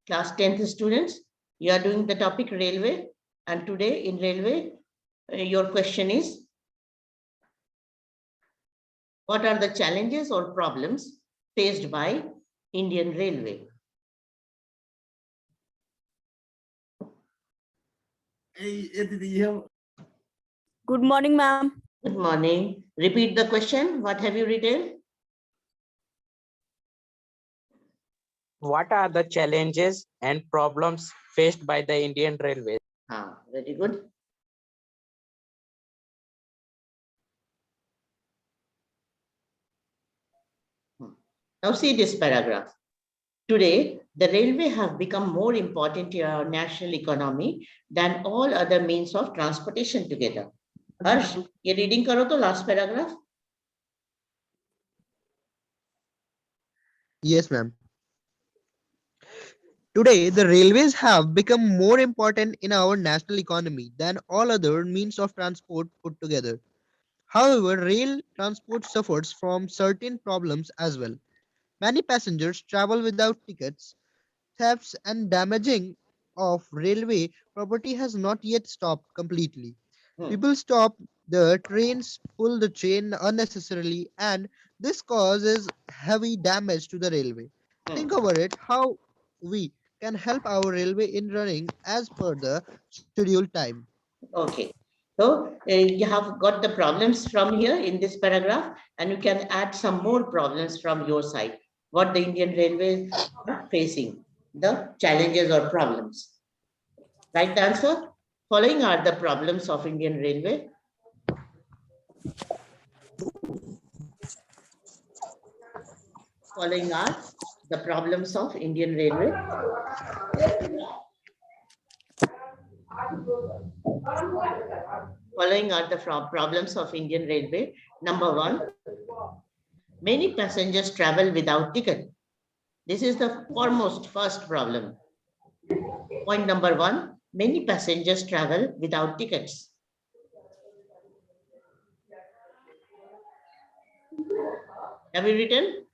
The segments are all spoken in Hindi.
Class 10th students, you are doing the topic railway, and today in railway, your question is, what are the challenges or problems faced by Indian Railway? Good morning, ma'am. Good morning. Repeat the question. What have you written? What are the challenges and problems faced by the Indian Railways? Very good. Now see this paragraph. Today, the railway have become more important in our national economy than all other means of transportation together. Harsh, ये reading करो तो last paragraph. Yes, ma'am. Today, the railways have become more important in our national economy than all other means of transport put together. However, rail transport suffers from certain problems as well. Many passengers travel without tickets. Thefts and damaging of railway property has not yet stopped completely. People stop the trains, pull the chain unnecessarily, and this causes heavy damage to the railway. Think about it how we can help our railway in running as per the scheduled time. Okay. So you have got the problems from here in this paragraph, and you can add some more problems from your side. What the Indian Railways are facing, the challenges or problems. Right answer? Following are the problems of Indian Railway. Following are the problems of Indian Railway. Following are the problems of Indian Railway. Number one, many passengers travel without ticket. This is the first problem. Point number one, many passengers travel without tickets. Have you written?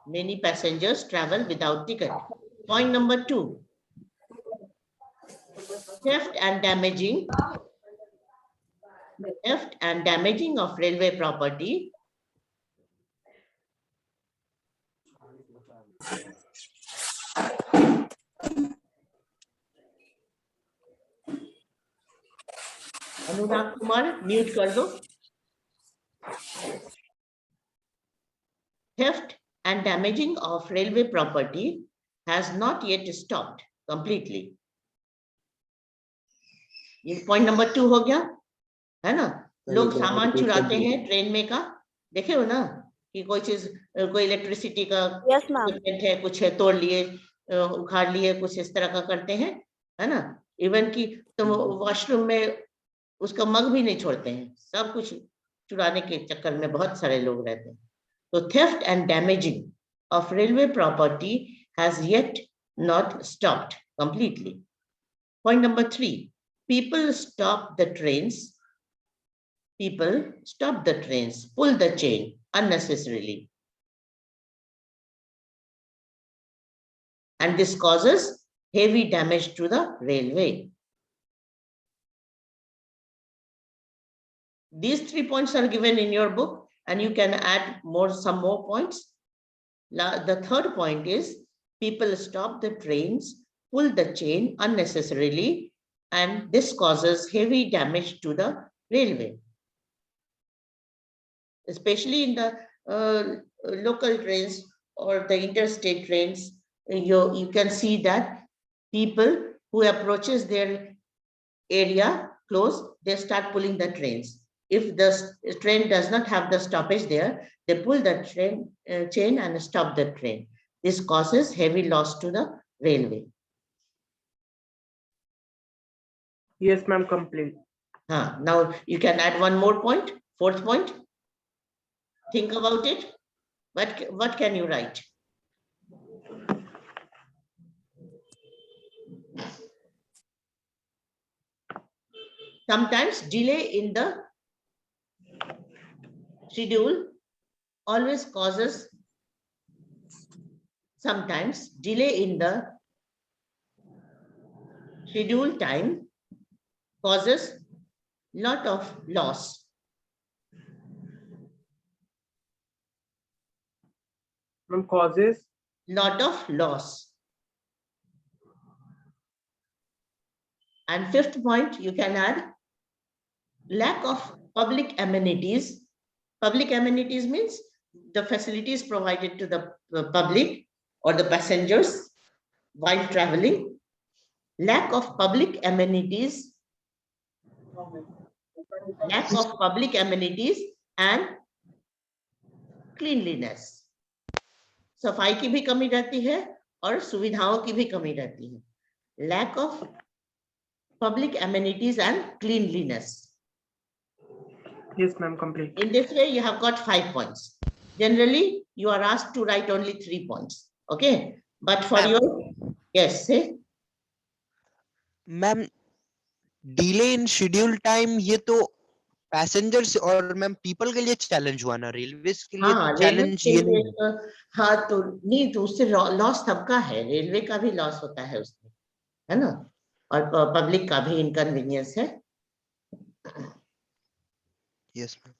Many passengers travel without ticket. Point number two, theft and damaging of railway property Anurag Kumar mute कर दो. Theft and damaging of railway property has not yet stopped completely. ये point number 2 हो गया है ना. लोग सामान चुराते हैं ट्रेन में का, देखे हो ना कि कोई चीज, कोई इलेक्ट्रिसिटी का इक्विपमेंट है, कुछ है, तोड़ लिए, उखाड़ लिए, कुछ इस तरह का करते हैं, है ना. इवन कि तुम वॉशरूम में उसका मग भी नहीं छोड़ते हैं, सब कुछ चुराने के चक्कर में बहुत सारे लोग रहते हैं. So theft and damaging of railway property has yet not stopped completely. Point number 3, people stop the trains, pull the chain unnecessarily. And this causes heavy damage to the railway. These 3 points are given in your book, and you can add some more points. The third point is people stop the trains, pull the chain unnecessarily, and this causes heavy damage to the railway. Especially in the local trains or the interstate trains, you can see that people who approaches their area close, they start pulling the trains. If the train does not have the stoppage there, they pull the train chain and stop the train. This causes heavy loss to the railway. Yes, ma'am, complete. Now you can add one more point, fourth point. Think about it. What can you write? Sometimes delay in the schedule always causes sometimes delay in the schedule time causes lot of loss. Ma'am, causes. Lot of loss. And fifth point, you can add lack of public amenities. Public amenities means the facilities provided to the public or the passengers while traveling. Lack of public amenities. Lack of public amenities and cleanliness. सफाई की भी कमी रहती है और सुविधाओं की भी कमी रहती है. Lack of public amenities and cleanliness. Yes, ma'am, complete. In this way, you have got 5 points. Generally, you are asked to write only 3 points. Okay, but for your yes, say. Ma'am delay in schedule time ये तो पैसेंजर्स और मैम पीपल के लिए चैलेंज हुआ ना, रेलवेज के लिए हाँ, चैलेंज ये नहीं। हाँ तो नहीं, तो उससे लॉस सबका है, रेलवे का भी लॉस होता है उसमें, है ना, और पब्लिक का भी इनकन्वीनियंस है. Yes ma'am.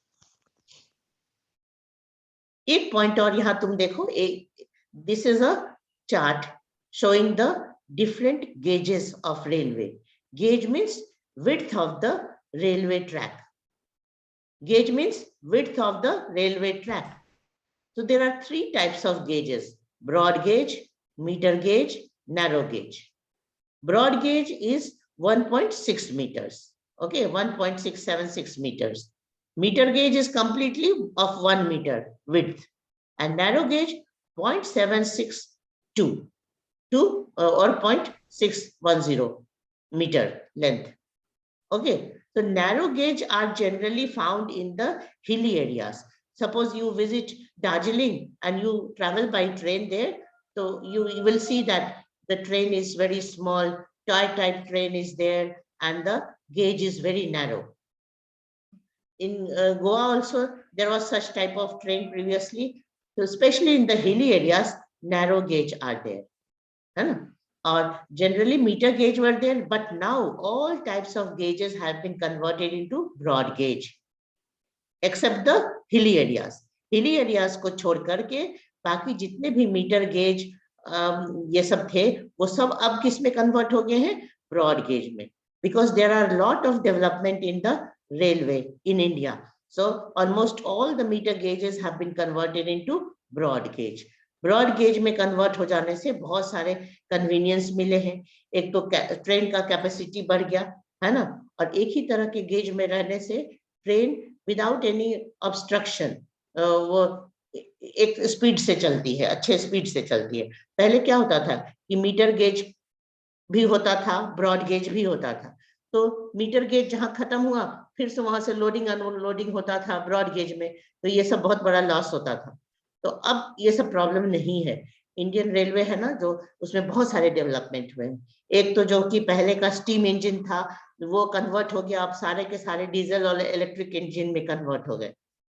एक पॉइंट और यहाँ तुम देखो, this is a chart showing the different gauges of railway. Gauge means width of the railway track. Gauge means width of the railway track. So there are 3 types of gauges: broad gauge, meter gauge, narrow gauge. Broad gauge is 1.6 meters. Okay, 1.676 meters. Meter gauge is completely of 1 meter width, and narrow gauge 0.762 or 0.610 meter length. Okay, so narrow gauge are generally found in the hilly areas. Suppose you visit Darjeeling and you travel by train there, so you will see that the train is very small, toy type train is there, and the gauge is very narrow. In Goa also, there was such type of train previously. So especially in the hilly areas, narrow gauge are there. Or generally meter gauge were there, but now all types of gauges have been converted into broad gauge, except the hilly areas. Hilly areas को छोड़ करके बाकी जितने भी मीटर गेज ये सब थे, वो सब अब किस में कन्वर्ट हो गए हैं? ब्रॉड गेज में. Because there are lot of development in the railway in India, so almost all the meter gauges have been converted into broad gauge. Broad gauge में कन्वर्ट हो जाने से बहुत सारे कन्वीनियंस मिले हैं. एक तो ट्रेन का कैपेसिटी बढ़ गया, है ना, और एक ही तरह के गेज में रहने से ट्रेन विदाउट एनी ऑब्स्ट्रक्शन वो एक स्पीड से चलती है, अच्छे स्पीड से चलती है. पहले क्या होता था कि मीटर गेज भी होता था, ब्रॉड गेज भी होता था. तो मीटर गेज जहां खत्म हुआ, फिर से वहां से लोडिंग अनलोडिंग होता था ब्रॉड गेज में, तो ये सब बहुत बड़ा लॉस होता था. तो अब ये सब प्रॉब्लम नहीं है. इंडियन रेलवे है ना, जो उसमें बहुत सारे डेवलपमेंट हुए हैं. एक तो जो कि पहले का स्टीम इंजन था, वो कन्वर्ट हो गया, अब सारे के सारे डीजल और इलेक्ट्रिक इंजन में कन्वर्ट हो गए.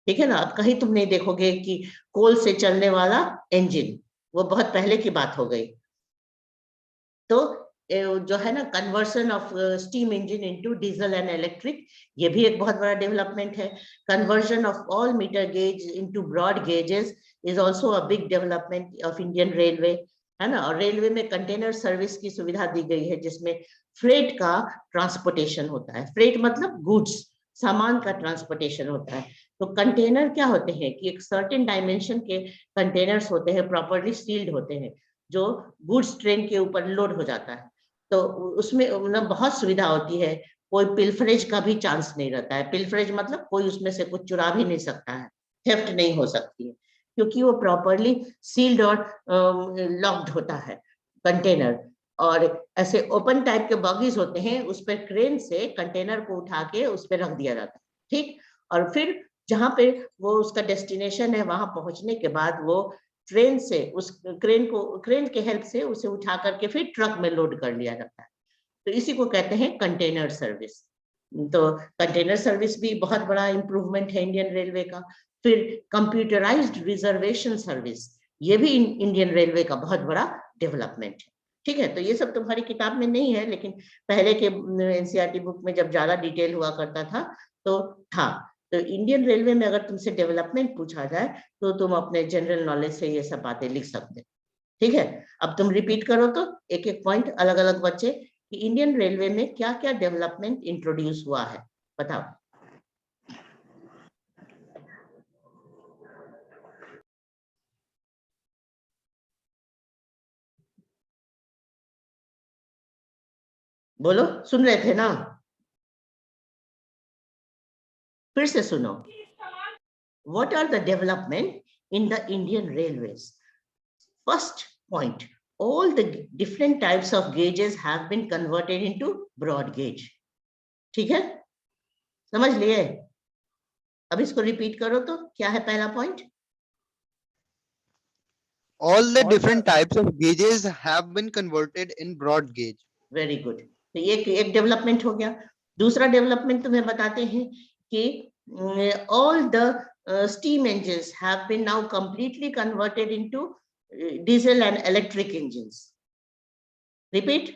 ठीक है ना. अब कहीं तुम नहीं देखोगे कि कोल से चलने वाला इंजन, वो बहुत पहले की बात हो गई. तो जो है ना, conversion of steam engine into diesel and electric, ये भी एक बहुत बड़ा डेवलपमेंट है. Conversion of all metre gauge into broad gauges is also a big development of Indian Railway, है ना. और रेलवे में कंटेनर सर्विस की सुविधा दी गई है, जिसमें फ्रेट का ट्रांसपोर्टेशन होता है. फ्रेट मतलब गुड्स, सामान का ट्रांसपोर्टेशन होता है. तो कंटेनर क्या होते हैं कि एक सर्टेन डायमेंशन के कंटेनर्स होते हैं, प्रॉपर्ली सील्ड होते हैं, जो गुड्स ट्रेन के ऊपर लोड हो जाता है. तो उसमें बहुत सुविधा होती है, कोई पिल्फरेज का भी चांस नहीं रहता है. पिल्फरेज मतलब कोई उसमें से कुछ चुरा भी नहीं सकता है, थेफ्ट नहीं हो सकती है, क्योंकि वो प्रॉपर्ली सील्ड और लॉक्ड होता है कंटेनर. और ऐसे ओपन टाइप के बॉगीज होते हैं, उस पर क्रेन से कंटेनर को उठा के उस पर रख दिया जाता है. ठीक. और फिर जहां पे वो उसका डेस्टिनेशन है, वहां पहुंचने के बाद वो ट्रेन से उस क्रेन के हेल्प से उसे उठा करके फिर ट्रक में लोड कर लिया जाता है. तो इसी को कहते हैं कंटेनर सर्विस. तो कंटेनर सर्विस भी बहुत बड़ा इंप्रूवमेंट है इंडियन रेलवे का. फिर कंप्यूटराइज्ड रिजर्वेशन सर्विस. ये भी इंडियन रेलवे का बहुत बड़ा डेवलपमेंट है। ठीक है, तो ये सब तुम्हारी किताब में नहीं है, लेकिन पहले के एनसीईआरटी बुक में जब ज्यादा डिटेल हुआ करता था तो था। तो इंडियन रेलवे में अगर तुमसे डेवलपमेंट पूछा जाए तो तुम अपने जनरल नॉलेज से ये सब बातें लिख सकते हो। ठीक है, अब तुम रिपीट करो तो एक एक पॉइंट अलग अलग बच्चे कि इंडियन रेलवे में क्या क्या डेवलपमेंट इंट्रोड्यूस हुआ है, बताओ। बोलो, सुन रहे थे ना? फिर से सुनो। What are the development in the Indian Railways? First point, all the different types of gauges have been converted into broad gauge. ठीक है, समझ लिए? अब इसको रिपीट करो तो क्या है पहला point? All the different types of gauges have been converted in broad gauge. Very good. तो ये एक डेवलपमेंट हो गया। दूसरा डेवलपमेंट तुम्हें बताते हैं कि all the steam engines have been now completely converted into diesel and electric engines. Repeat.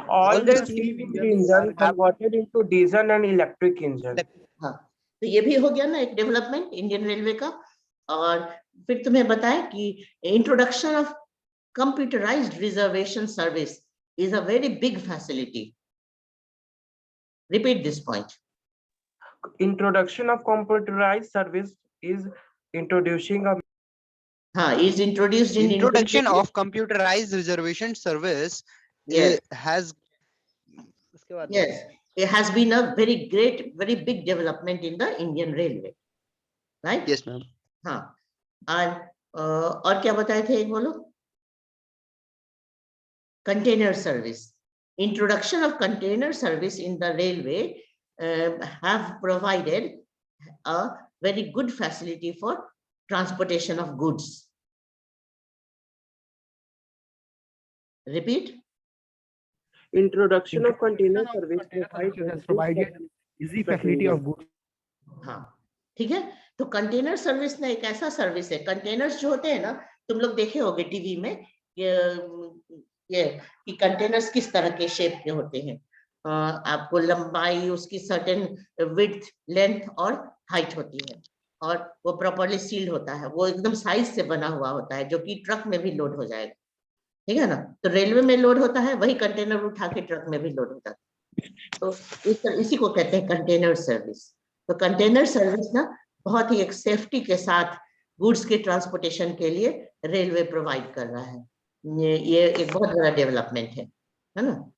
All the steam engines are converted into diesel and electric engine. हाँ, तो ये भी हो गया ना एक डेवलपमेंट इंडियन रेलवे का। और फिर तुम्हें बताया कि introduction of computerised reservation service is a very big facility. Repeat this point. Introduction of computerized service is introducing a Is introduced in Introduction of computerized reservation service yes. has Yes, it has been a very great, very big development in the Indian Railway, right? Yes, ma'am. हाँ, और क्या बताए थे एक बोलो? Container service. Introduction of container service in the railway have provided a very good facility for transportation of goods. Repeat. introduction of container service has provided easy facility of goods. हाँ, ठीक है। तो कंटेनर सर्विस ना एक ऐसा सर्विस है, कंटेनर्स जो होते हैं ना, तुम लोग देखे होगे टीवी में ये कि कंटेनर्स किस तरह के शेप के होते हैं। आपको लंबाई, उसकी सर्टेन विड्थ, लेंथ और हाइट होती है, और वो प्रॉपर्ली सील्ड होता है, वो एकदम साइज से बना हुआ होता है, जो कि ट्रक में भी लोड हो जाएगा। ठीक है ना? तो रेलवे में लोड होता है, वही कंटेनर उठा के ट्रक में भी लोड होता है। तो इसी को कहते हैं कंटेनर सर्विस। तो कंटेनर सर्विस ना बहुत ही एक सेफ्टी के साथ गुड्स के ट्रांसपोर्टेशन के लिए रेलवे प्रोवाइड कर रहा है। ये एक बहुत बड़ा डेवलपमेंट है ना?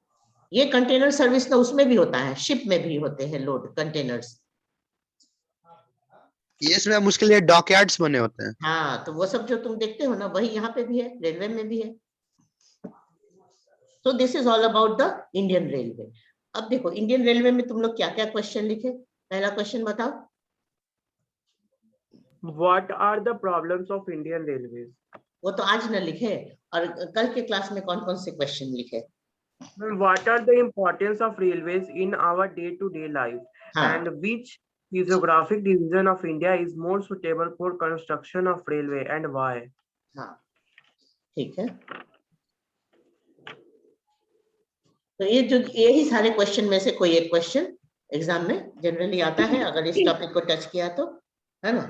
ये कंटेनर सर्विस ना उसमें भी होता है, शिप में भी होते हैं लोड कंटेनर्स। यस मैम, उसके लिए डॉकयार्ड्स बने होते हैं। हाँ, तो वो सब जो तुम देखते हो ना, वही यहाँ पे भी है, रेलवे में भी है। So this is all about the Indian Railway. अब देखो इंडियन रेलवे में तुम लोग क्या क्या क्वेश्चन लिखे? पहला क्वेश्चन बताओ। What are the problems of Indian Railways? वो तो आज न लिखे, और कल के क्लास में कौन कौन से क्वेश्चन लिखे? What are the importance of railways in our day-to-day life? हाँ, And which geographic region of India is more suitable for construction of railway and why? हाँ, ठीक है। तो ये जो यही सारे क्वेश्चन में से कोई एक क्वेश्चन एग्जाम में जनरली आता है, अगर इस टॉपिक को टच किया तो, है ना?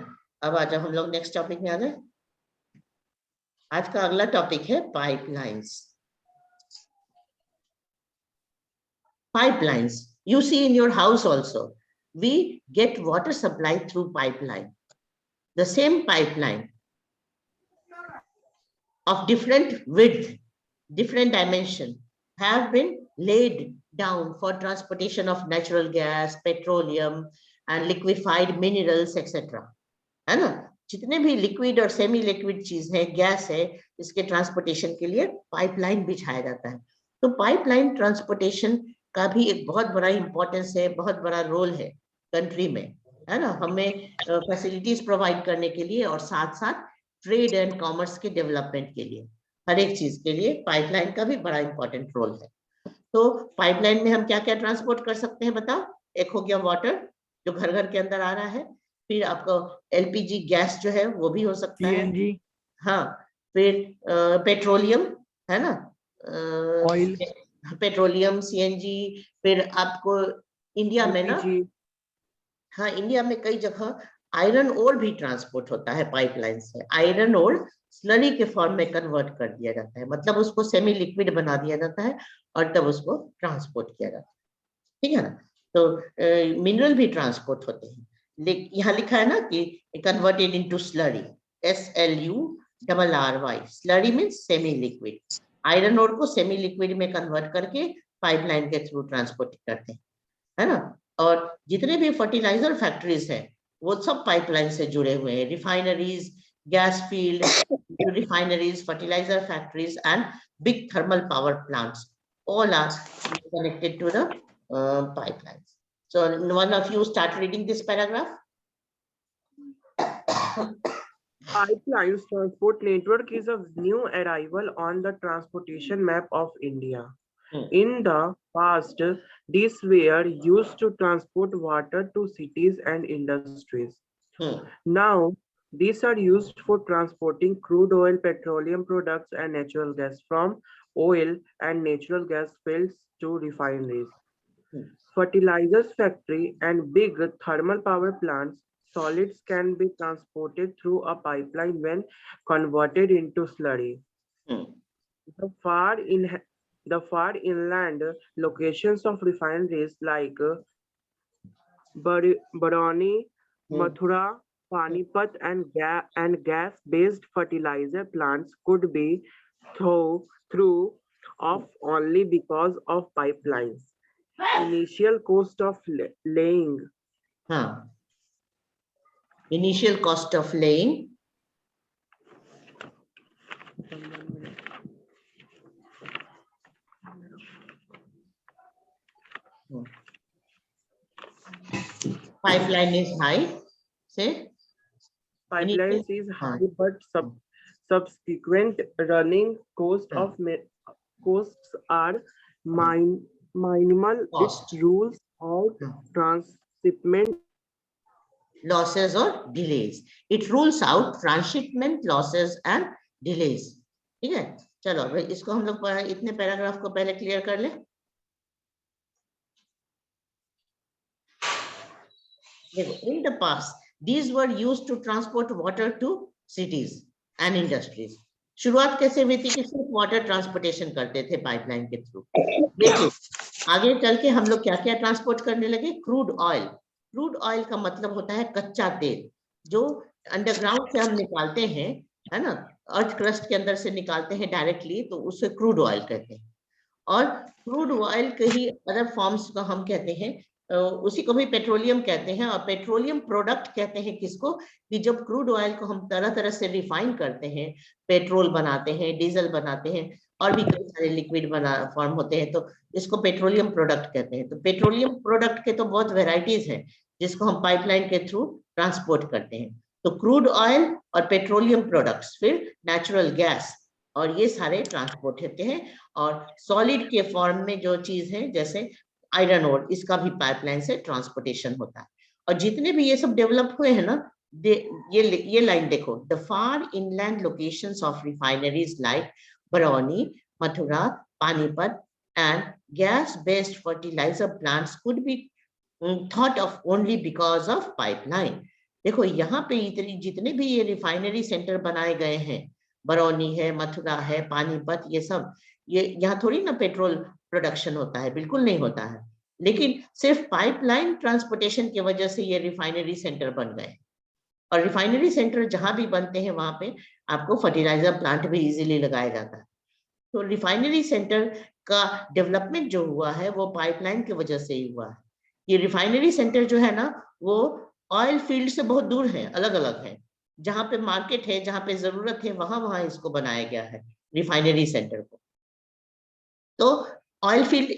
अब आ जाओ हम लोग नेक्स्ट टॉपिक में आ गए। आज का अगला टॉपिक है pipelines. Pipelines. You see in your house also, we get water supply through pipeline. The same pipeline of different width, different dimension have been laid down for transportation of natural gas, petroleum and liquefied minerals, etc. है ना? जितने भी लिक्विड और सेमी लिक्विड चीज है, गैस है, इसके ट्रांसपोर्टेशन के लिए पाइपलाइन बिछाया जाता है। तो पाइपलाइन ट्रांसपोर्टेशन का भी एक बहुत बड़ा इंपॉर्टेंस है, बहुत बड़ा रोल है कंट्री में, है ना? हमें फैसिलिटीज प्रोवाइड करने के लिए और साथ साथ ट्रेड एंड कॉमर्स के डेवलपमेंट के लिए, हर एक चीज के लिए पाइपलाइन का भी बड़ा इंपॉर्टेंट रोल है। तो पाइपलाइन में हम क्या क्या ट्रांसपोर्ट कर सकते हैं बताओ? एक हो गया वाटर, जो घर घर के अंदर आ रहा है, फिर आपको एलपीजी गैस जो है वो भी हो सकता है, हाँ, फिर पेट्रोलियम है ना, Oil. पेट्रोलियम, सीएनजी, फिर आपको इंडिया में ना, LPG. हाँ इंडिया में कई जगह आयरन ओर भी ट्रांसपोर्ट होता है पाइपलाइन से। आयरन ओर स्लरी के फॉर्म में कन्वर्ट कर दिया जाता है, मतलब उसको सेमी लिक्विड बना दिया जाता है और तब उसको ट्रांसपोर्ट किया जाता है, ठीक है ना। तो मिनरल भी ट्रांसपोर्ट होते हैं, यहाँ लिखा है ना कि converted into slurry, SLURRY, slurry means semi liquid. Iron ore को सेमी लिक्विड में कन्वर्ट करके पाइपलाइन के थ्रू ट्रांसपोर्ट करते हैं, है ना। और जितने भी फर्टिलाइजर फैक्ट्रीज हैं वो सब पाइपलाइन से जुड़े हुए हैं, refineries, gas field, refineries, fertilizer factories, and big thermal power plants all are connected to the pipelines. So one of you start reading this paragraph. Pipelines transport network is a new arrival on the transportation map of India. In the past, these were used to transport water to cities and industries. Now, these are used for transporting crude oil, petroleum products, and natural gas from oil and natural gas fields to refineries, fertilizers factory, and big thermal power plants. Solids can be transported through a pipeline when converted into slurry. The far inland locations of refineries like Barauni, Mathura, Panipat, and gas-based fertilizer plants could be through off only because of pipelines. Initial cost of laying. Initial cost of laying. Pipeline is high. Say. Pipelines is high, but subsequent running costs are minimal. Cost. It rules out transshipment losses or delays. It rules out transshipment losses and delays. ठीक है, चलो भाई इसको हम लोग इतने पैराग्राफ को पहले क्लियर कर ले। In the past, these were used to transport water to cities and industries. शुरुआत कैसे हुई थी कि सिर्फ वाटर ट्रांसपोर्टेशन करते थे पाइपलाइन के थ्रू, लेकिन आगे चल के हम लोग क्या क्या ट्रांसपोर्ट करने लगे? Crude oil. क्रूड ऑयल का मतलब होता है कच्चा तेल, जो अंडरग्राउंड से हम निकालते हैं, है ना, अर्थ क्रस्ट के अंदर से निकालते हैं डायरेक्टली, तो उसे क्रूड ऑयल कहते हैं। और क्रूड ऑयल के ही अदर फॉर्म्स को हम कहते हैं, उसी को भी पेट्रोलियम कहते हैं। और पेट्रोलियम प्रोडक्ट कहते हैं किसको? कि जब क्रूड ऑयल को हम तरह तरह से रिफाइन करते हैं, पेट्रोल बनाते हैं, डीजल बनाते हैं, और भी कई सारे लिक्विड फॉर्म होते हैं, तो इसको पेट्रोलियम प्रोडक्ट कहते हैं। तो पेट्रोलियम प्रोडक्ट के तो बहुत वेराइटीज हैं जिसको हम पाइपलाइन के थ्रू ट्रांसपोर्ट करते हैं। तो क्रूड ऑयल और पेट्रोलियम प्रोडक्ट्स, फिर नेचुरल गैस, और ये सारे ट्रांसपोर्ट होते हैं। और सॉलिड के फॉर्म में जो चीज है जैसे आयरन ओर, इसका भी पाइपलाइन से ट्रांसपोर्टेशन होता है। और जितने भी ये सब डेवलप हुए हैं ना, ये लाइन देखो, the far inland locations of refineries like Barauni, Mathura, Panipat and gas based fertilizer plants could be thought of only because of pipeline. देखो यहाँ पे इतनी जितने भी ये रिफाइनरी सेंटर बनाए गए हैं, बरौनी है, मथुरा है, पानीपत, ये सब, ये यहाँ थोड़ी ना पेट्रोल प्रोडक्शन होता है, बिल्कुल नहीं होता है, लेकिन सिर्फ पाइपलाइन ट्रांसपोर्टेशन की वजह से ये रिफाइनरी सेंटर बन गए। और रिफाइनरी सेंटर जहां भी बनते हैं वहां पे आपको फर्टिलाइजर प्लांट भी इजीली लगाया जाता है। तो रिफाइनरी सेंटर का डेवलपमेंट जो हुआ है वो पाइपलाइन की वजह से ही हुआ है। ये रिफाइनरी सेंटर जो है ना, वो ऑयल फील्ड से बहुत दूर है, अलग अलग है। जहां पे मार्केट है, जहां पे जरूरत है, वहां इसको बनाया गया है रिफाइनरी सेंटर को। तो ऑयल फील्ड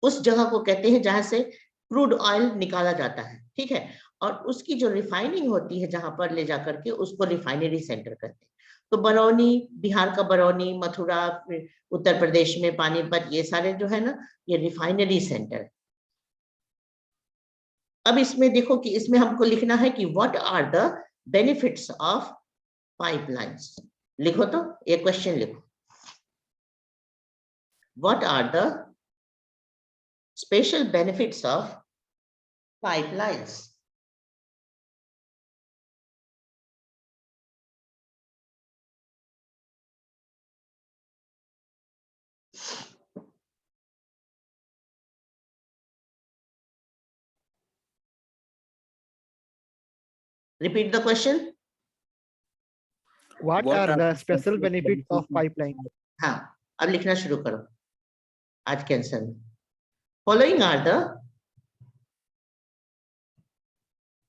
उस जगह को कहते हैं जहां से क्रूड ऑयल निकाला जाता है, ठीक है। और उसकी जो रिफाइनिंग होती है जहां पर ले जाकर के, उसको रिफाइनरी सेंटर कहते हैं। तो बरौनी, बिहार का बरौनी, मथुरा, उत्तर प्रदेश में पानीपत, ये सारे जो है ना, ये रिफाइनरी सेंटर। अब इसमें देखो कि इसमें हमको लिखना है कि what are the benefits of pipelines. लिखो तो, ये क्वेश्चन लिखो. What are the special benefits of pipelines? Repeat the question. What are the special benefits of pipeline? हाँ, अब लिखना शुरू करो आज के आंसर में. Following are the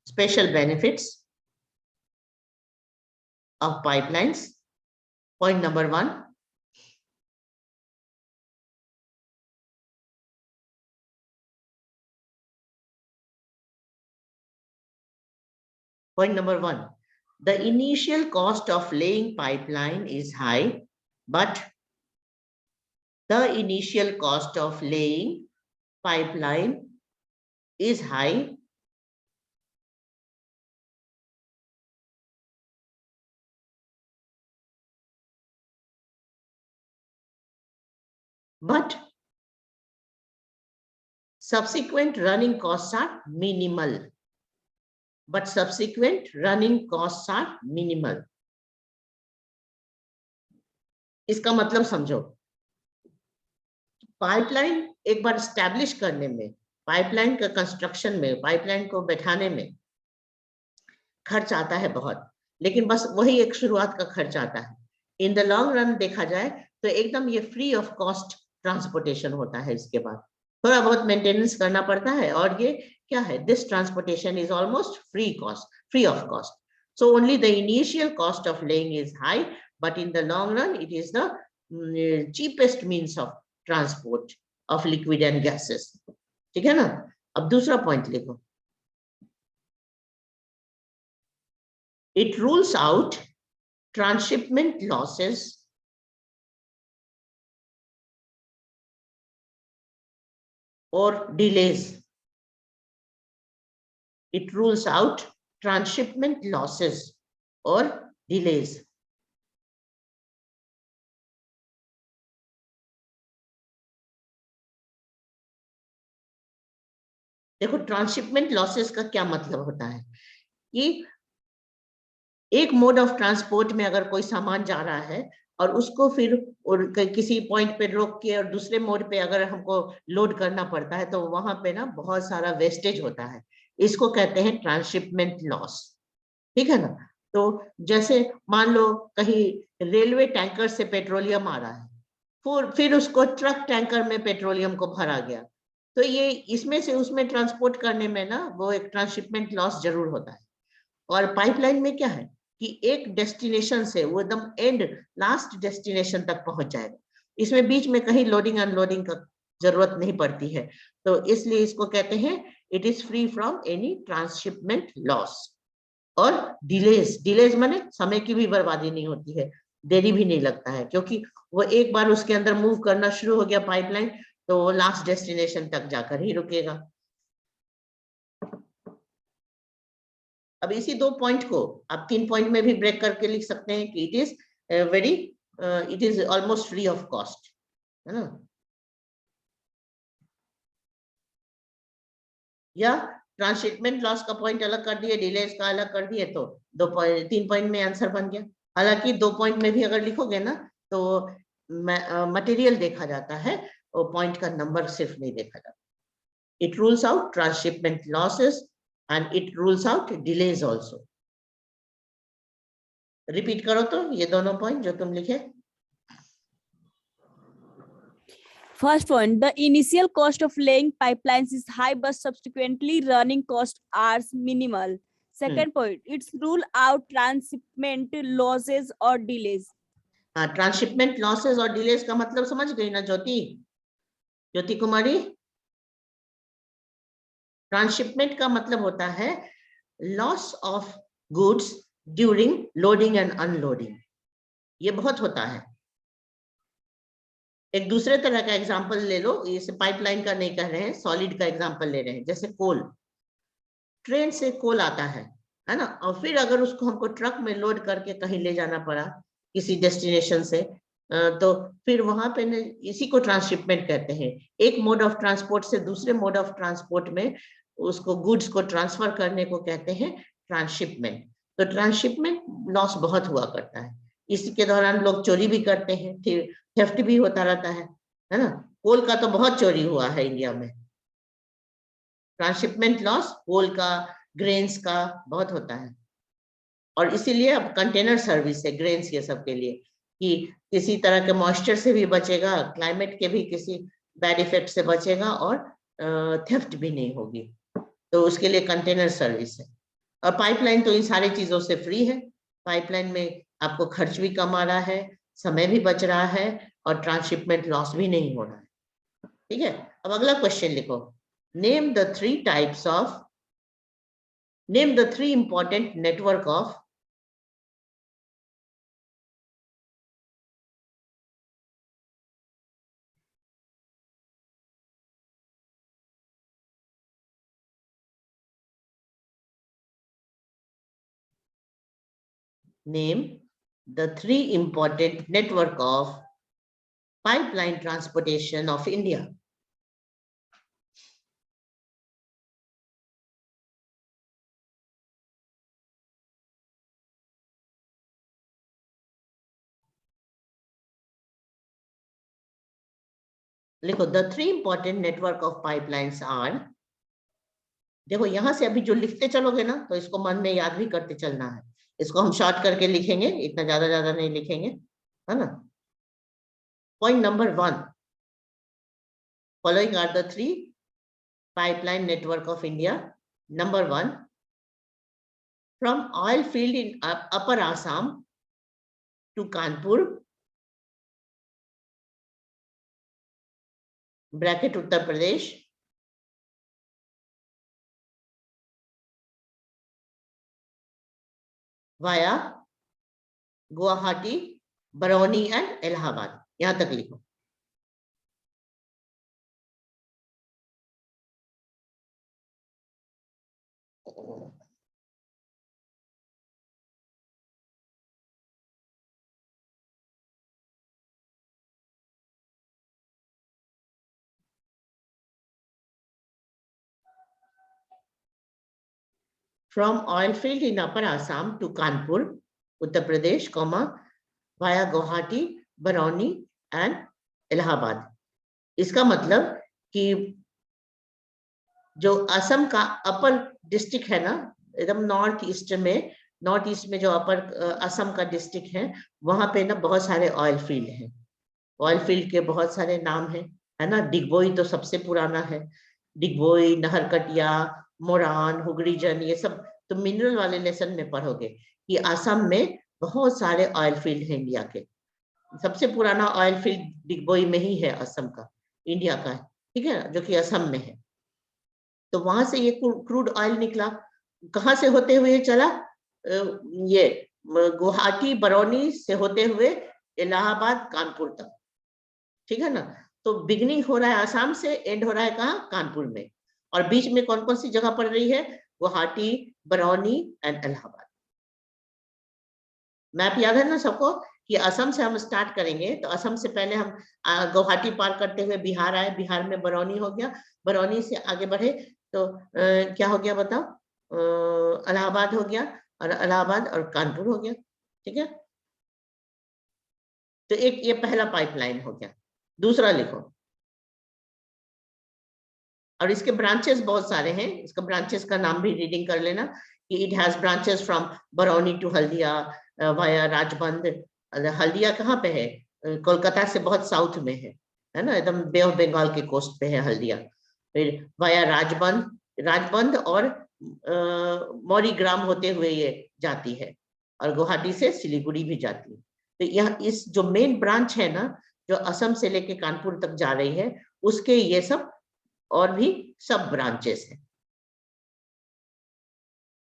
special benefits of pipelines. Point number 1. Point number 1. The initial cost of laying pipeline is high, but the initial cost of laying pipeline is high, but subsequent running costs are minimal. But subsequent running costs are minimal. इसका मतलब समझो. पाइपलाइन एक बार स्टैब्लिश करने में, पाइपलाइन का कंस्ट्रक्शन में, पाइपलाइन को बैठाने में खर्च आता है बहुत, लेकिन बस वही एक शुरुआत का खर्च आता है. इन द लॉन्ग रन देखा जाए तो एकदम ये फ्री ऑफ कॉस्ट ट्रांसपोर्टेशन होता है. इसके बाद थोड़ा बहुत मेंटेनेंस करना पड़ता है, और ये क्या है, this transportation is almost free of cost. So only the initial cost of laying is high, but in the long run it is the cheapest means of transport of liquid and gases. ठीक है ना. अब दूसरा पॉइंट लिखो. It rules out transshipment losses or delays. It rules out transshipment losses or delays. देखो, ट्रांसशिपमेंट लॉसेस का क्या मतलब होता है कि एक मोड ऑफ ट्रांसपोर्ट में अगर कोई सामान जा रहा है और उसको फिर और किसी पॉइंट पे रोक के और दूसरे मोड पे अगर हमको लोड करना पड़ता है, तो वहां पे ना बहुत सारा वेस्टेज होता है. इसको कहते हैं ट्रांसशिपमेंट लॉस. ठीक है ना. तो जैसे मान लो कहीं रेलवे टैंकर से पेट्रोलियम आ रहा है, फिर उसको ट्रक टैंकर में पेट्रोलियम को भरा गया, तो ये इसमें से उसमें ट्रांसपोर्ट करने में ना वो एक ट्रांसशिपमेंट लॉस जरूर होता है. और पाइपलाइन में क्या है कि एक डेस्टिनेशन से वो एकदम एंड लास्ट डेस्टिनेशन तक पहुंच जाएगा. इसमें बीच में कहीं लोडिंग अनलोडिंग का जरूरत नहीं पड़ती है. तो इसलिए इसको कहते हैं it is free from any transshipment loss. और डिलेज माने समय की भी बर्बादी नहीं होती है, देरी भी नहीं लगता है, क्योंकि वो एक बार उसके अंदर मूव करना शुरू हो गया पाइपलाइन, तो वो लास्ट डेस्टिनेशन तक जाकर ही रुकेगा. अब इसी 2 पॉइंट को आप 3 पॉइंट में भी ब्रेक करके लिख सकते हैं कि it is almost free of cost, है ना. या ट्रांसशिपमेंट लॉस का पॉइंट अलग कर दिए, डिलेज का अलग कर दिए, तो 3 पॉइंट में आंसर बन गया. हालांकि 2 पॉइंट में भी अगर लिखोगे ना तो मटेरियल देखा जाता है, और पॉइंट का नंबर सिर्फ नहीं देखा जाता. It rules out transshipment losses and it rules out delays also. Repeat करो तो ये दोनों पॉइंट जो तुम लिखे. First point, the initial cost of laying pipelines is high, but subsequently running costs are minimal. Second point, it's rule out transshipment losses or delays. हाँ, ट्रांसशिपमेंट लॉसेस और डिलेज का मतलब समझ गई ना ज्योति कुमारी. ट्रांसशिपमेंट का मतलब होता है loss of goods during loading and unloading. ये बहुत होता है. एक दूसरे तरह का एग्जांपल ले लो, इसे पाइपलाइन का नहीं कह रहे हैं, सॉलिड का एग्जांपल ले रहे हैं. जैसे कोल, ट्रेन से कोल आता है ना, और फिर अगर उसको हमको ट्रक में लोड करके कहीं ले जाना पड़ा, किसी डेस्टिनेशन से, तो फिर वहां पे इसी को ट्रांसशिपमेंट कहते हैं। एक मोड ऑफ ट्रांसपोर्ट से दूसरे मोड ऑफ ट्रांसपोर्ट में उसको गुड्स को ट्रांसफर करने को कहते हैं ट्रांसशिपमेंट। तो ट्रांसशिपमेंट लॉस बहुत हुआ करता है, इसके दौरान लोग चोरी भी करते हैं, थेफ्ट भी होता रहता है ना। कोल का तो बहुत चोरी हुआ है इंडिया में, ट्रांसशिपमेंट लॉस कोल का, ग्रेन्स का बहुत होता है। और इसीलिए अब कंटेनर सर्विस है ग्रेन्स ये सब के लिए, कि किसी तरह के मॉइस्चर से भी बचेगा, क्लाइमेट के भी किसी बैड इफेक्ट से बचेगा, और थेफ्ट भी नहीं होगी, तो उसके लिए कंटेनर सर्विस है। और पाइपलाइन तो इन सारी चीजों से फ्री है। पाइपलाइन में आपको खर्च भी कम आ रहा है, समय भी बच रहा है, और ट्रांसशिपमेंट लॉस भी नहीं हो रहा है। ठीक है, अब अगला क्वेश्चन लिखो, name the three important network of pipeline transportation of India. लिखो, the three important network of pipelines are, देखो यहां से अभी जो लिखते चलोगे ना तो इसको मन में याद भी करते चलना है। इसको हम शॉर्ट करके लिखेंगे, इतना ज्यादा नहीं लिखेंगे, है ना। Point number 1, following are the three pipeline network of India. Number 1, from oil field in Upper Assam to Kanpur, bracket Uttar Pradesh, via Guwahati, Barauni and Allahabad. यहां तक लिखो। From oil field in Upper Assam to Kanpur, Uttar Pradesh, via Guwahati, Barauni and Allahabad. इसका मतलब कि जो असम का अपर डिस्ट्रिक्ट है ना, एकदम नॉर्थ ईस्ट में जो अपर असम का डिस्ट्रिक्ट है, वहां पे ना बहुत सारे ऑयल फील्ड हैं। ऑयल फील्ड के बहुत सारे नाम हैं, है ना। डिगबोई तो सबसे पुराना है, डिगबोई, नहरकटिया, मोरान, हुगरीजन, ये सब तो मिनरल वाले लेसन में पढ़ोगे कि असम में बहुत सारे ऑयल फील्ड हैं इंडिया के। सबसे पुराना ऑयल फील्ड डिगबोई में ही है, असम का, इंडिया का, ठीक है, जो कि असम में है। तो वहां से ये क्रूड ऑयल निकला, कहां से होते हुए चला, ये गुवाहाटी बरौनी से होते हुए इलाहाबाद कानपुर तक, ठीक है ना। तो बिगनिंग हो रहा है आसाम से, एंड हो रहा है कहाँ, कानपुर में। और बीच में कौन कौन सी जगह पड़ रही है, गुवाहाटी, बरौनी एंड इलाहाबाद। मैप याद है ना सबको कि असम से हम स्टार्ट करेंगे, तो असम से पहले हम गुवाहाटी पार करते हुए बिहार आए, बिहार में बरौनी हो गया, बरौनी से आगे बढ़े तो क्या हो गया बताओ, इलाहाबाद हो गया, और इलाहाबाद और कानपुर हो गया, ठीक है। तो एक ये पहला पाइपलाइन हो गया। दूसरा लिखो, और इसके ब्रांचेस बहुत सारे हैं, इसका ब्रांचेस का नाम भी रीडिंग कर लेना कि it has branches from Barauni to Haldia via Rajband. Haldia कहाँ पे है, कोलकाता से बहुत साउथ में है ना, एकदम बे ऑफ बंगाल के कोस्ट पे है हल्दिया। फिर वाया राजबंद और मौरीग्राम होते हुए ये जाती है, और गुवाहाटी से सिलीगुड़ी भी जाती है। तो यह इस जो मेन ब्रांच है ना, जो असम से लेके कानपुर तक जा रही है, उसके ये सब और भी सब ब्रांचेस हैं।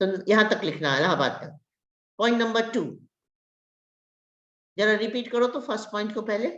तो यहां तक लिखना है इलाहाबाद तक। पॉइंट नंबर 2, जरा रिपीट करो तो फर्स्ट पॉइंट को पहले।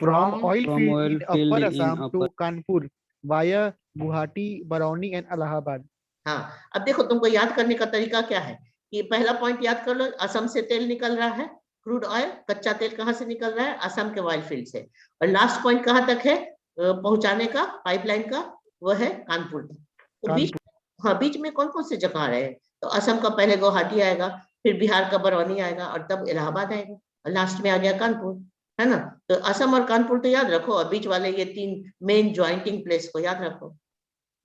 From oil field in Upper Assam to Kanpur via Guwahati, Barauni and Allahabad. हाँ, अब देखो तुमको याद करने का तरीका क्या है कि पहला पॉइंट याद कर लो, असम से तेल निकल रहा है, क्रूड ऑयल, कच्चा तेल कहाँ से निकल रहा है? असम के ऑयल फील्ड से। और लास्ट पॉइंट कहाँ तक है पहुंचाने का, पाइपलाइन का? वो है कानपुर तक। तो बीच, हाँ, बीच में कौन कौन से जगह आ रहे हैं? तो असम का पहले गुवाहाटी आएगा, फिर बिहार का बरौनी आएगा, और तब इलाहाबाद आएगा, और लास्ट में आ गया कानपुर, है ना? तो असम और कानपुर तो याद रखो, और बीच वाले ये 3 मेन ज्वाइंटिंग प्लेस को याद रखो।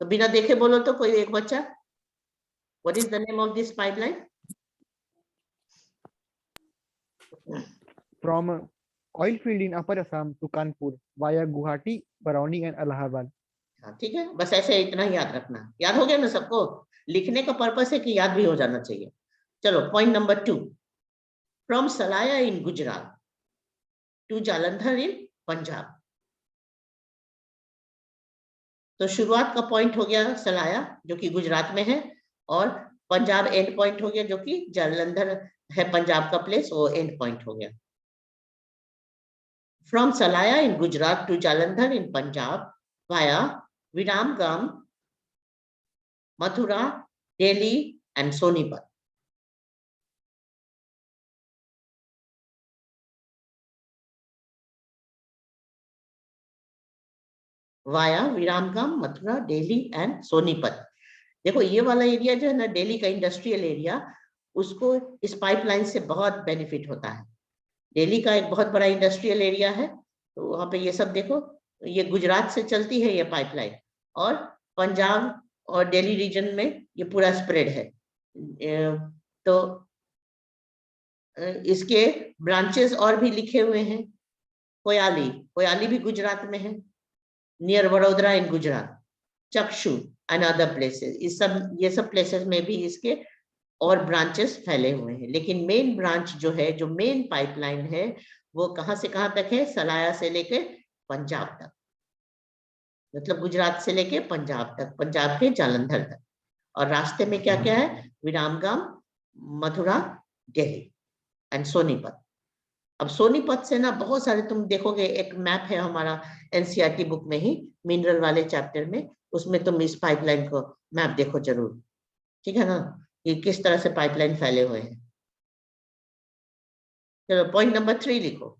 तो बिना देखे बोलो तो कोई एक बच्चा, what is the name of this pipeline? From oil field in Upper Assam to Kanpur via Guwahati, Barauni and Allahabad. हाँ, ठीक है, बस ऐसे इतना ही याद रखना। याद हो गया ना सबको? लिखने का पर्पस है कि याद भी हो जाना चाहिए। चलो point number 2, from Salaya in Gujarat to Jalandhar in Punjab. तो शुरुआत का पॉइंट हो गया सलाया, जो कि गुजरात में है, और पंजाब एंड पॉइंट हो गया, जो कि जालंधर है पंजाब का प्लेस, वो एंड पॉइंट हो गया। From Salaya in Gujarat to Jalandhar in Punjab via Viramgam, Mathura, Delhi and Sonipat. Via Viramgam, Mathura, Delhi and Sonipat. देखो ये वाला एरिया जो है ना, दिल्ली का इंडस्ट्रियल एरिया, उसको इस पाइपलाइन से बहुत बेनिफिट होता है। दिल्ली का एक बहुत बड़ा इंडस्ट्रियल एरिया है, तो वहां पे ये सब देखो, ये गुजरात से चलती है ये पाइपलाइन, और पंजाब और दिल्ली रीजन में ये पूरा स्प्रेड है। तो इसके ब्रांचेस और भी लिखे हुए हैं। कोयाली, कोयाली भी गुजरात में है, नियर वडोदरा इन गुजरात, चक्षु एंड अदर प्लेसेस, ये सब प्लेसेस में भी इसके और ब्रांचेस फैले हुए हैं। लेकिन मेन ब्रांच जो है, जो मेन पाइपलाइन है, वो कहां से कहां तक है? सलाया से लेके पंजाब तक, मतलब गुजरात से लेके पंजाब तक, पंजाब के जालंधर तक। और रास्ते में क्या क्या है? विरामगाम, मथुरा, दिल्ली एंड सोनीपत। अब सोनीपत से ना बहुत सारे, तुम देखोगे एक मैप है हमारा एनसीईआरटी बुक में ही, मिनरल वाले चैप्टर में, उसमें तुम इस पाइपलाइन को मैप देखो जरूर, ठीक है ना, कि किस तरह से पाइपलाइन फैले हुए हैं। चलो पॉइंट नंबर 3 लिखो।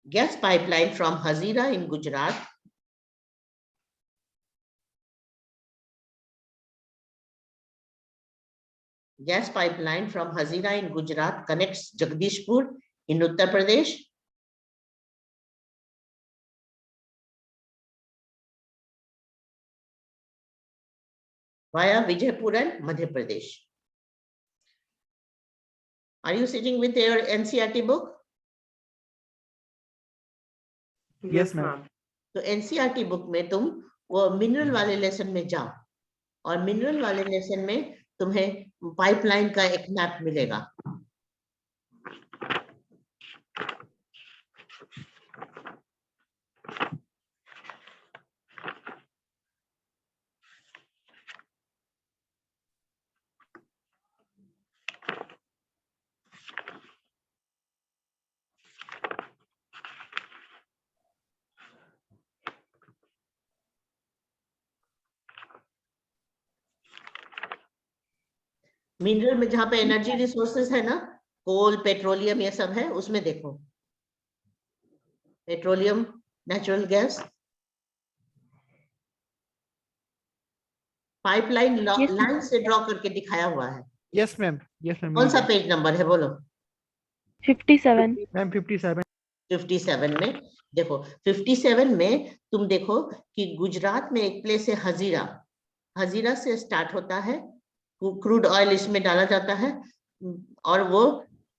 Gas pipeline from Hazira in Gujarat connects Jagdishpur in Uttar Pradesh via Vijaypur and Madhya Pradesh. Are you sitting with your NCERT book? Yes, ma'am. तो एनसीईआरटी बुक में तुम वो मिनरल वाले लेसन में जाओ, और मिनरल वाले लेसन में तुम्हें पाइपलाइन का एक मैप मिलेगा। मिनरल में जहां पे एनर्जी रिसोर्सेस है ना, कोल, पेट्रोलियम, ये सब है, उसमें देखो petroleum, natural gas, pipeline line से ड्रॉ करके दिखाया हुआ है। Yes, ma'am. Yes, ma'am. कौन सा पेज नंबर है बोलो? 57. Ma'am, 57. 57 में देखो, 57 में तुम देखो कि गुजरात में एक प्लेस है हजीरा, हजीरा से स्टार्ट होता है, क्रूड ऑयल इसमें डाला जाता है, और वो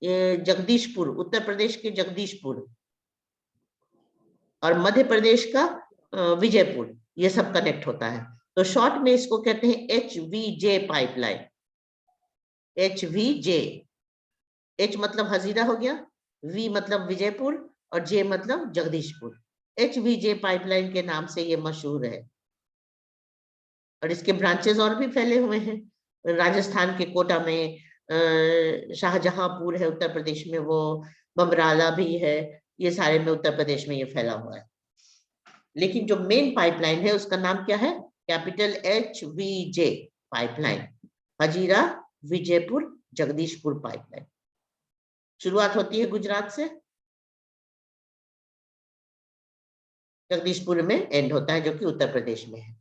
जगदीशपुर, उत्तर प्रदेश के जगदीशपुर, और मध्य प्रदेश का विजयपुर, ये सब कनेक्ट होता है। तो शॉर्ट में इसको कहते हैं HVJ पाइपलाइन। HVJ, H मतलब हजीरा हो गया, V मतलब विजयपुर, और J मतलब जगदीशपुर। HVJ पाइपलाइन के नाम से ये मशहूर है, और इसके ब्रांचेस और भी फैले हुए हैं। राजस्थान के कोटा में, शाहजहांपुर है उत्तर प्रदेश में, वो बमराला भी है, ये सारे में उत्तर प्रदेश में ये फैला हुआ है। लेकिन जो मेन पाइपलाइन है उसका नाम क्या है? Capital HVJ pipeline, Hazira Vijaypur Jagdishpur pipeline. शुरुआत होती है गुजरात से, जगदीशपुर में एंड होता है, जो कि उत्तर प्रदेश में है।